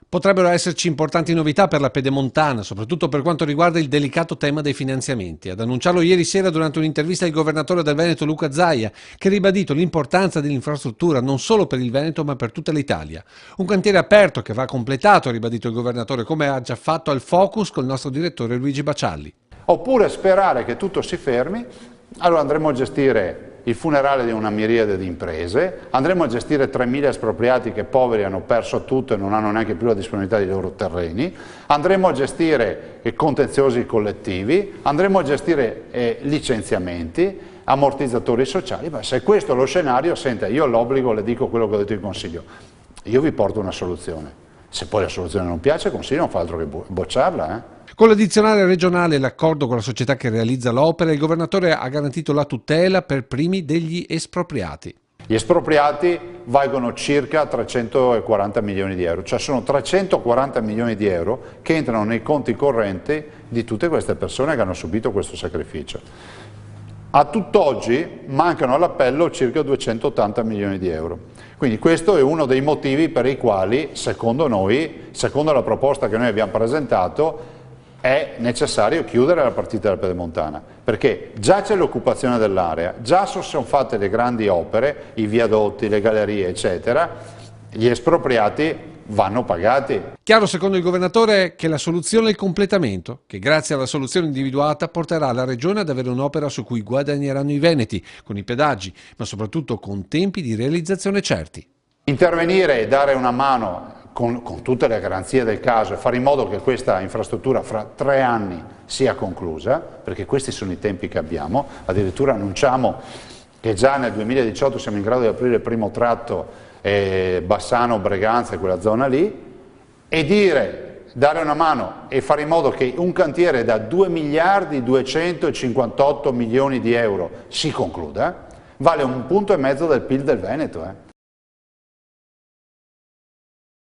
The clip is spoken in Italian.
Potrebbero esserci importanti novità per la Pedemontana, soprattutto per quanto riguarda il delicato tema dei finanziamenti. Ad annunciarlo ieri sera durante un'intervista il governatore del Veneto Luca Zaia, che ha ribadito l'importanza dell'infrastruttura non solo per il Veneto ma per tutta l'Italia. Un cantiere aperto che va completato, ha ribadito il governatore, come ha già fatto al Focus col nostro direttore Luigi Bacialli. Oppure sperare che tutto si fermi, allora andremo a gestire il funerale di una miriade di imprese, andremo a gestire 3.000 espropriati che poveri hanno perso tutto e non hanno neanche più la disponibilità dei loro terreni, andremo a gestire i contenziosi collettivi, andremo a gestire licenziamenti, ammortizzatori sociali. Beh, se questo è lo scenario, senta, io l'obbligo, le dico quello che ho detto in Consiglio, io vi porto una soluzione. Se poi la soluzione non piace, il Consiglio non fa altro che bocciarla. Con l'addizionale regionale e l'accordo con la società che realizza l'opera, il governatore ha garantito la tutela per primi degli espropriati. Gli espropriati valgono circa 340 milioni di euro, cioè sono 340 milioni di euro che entrano nei conti correnti di tutte queste persone che hanno subito questo sacrificio. A tutt'oggi mancano all'appello circa 280 milioni di euro. Quindi questo è uno dei motivi per i quali, secondo noi, secondo la proposta che noi abbiamo presentato, è necessario chiudere la partita della Pedemontana, perché già c'è l'occupazione dell'area, già sono fatte le grandi opere, i viadotti, le gallerie, eccetera, gli espropriati vanno pagati. Chiaro secondo il governatore che la soluzione è il completamento, che grazie alla soluzione individuata porterà la Regione ad avere un'opera su cui guadagneranno i veneti, con i pedaggi, ma soprattutto con tempi di realizzazione certi. Intervenire e dare una mano con tutte le garanzie del caso e fare in modo che questa infrastruttura fra 3 anni sia conclusa, perché questi sono i tempi che abbiamo, addirittura annunciamo che già nel 2018 siamo in grado di aprire il primo tratto Bassano, Breganza, quella zona lì, e dare una mano e fare in modo che un cantiere da 2 miliardi 258 milioni di euro si concluda, vale 1,5 punti del PIL del Veneto.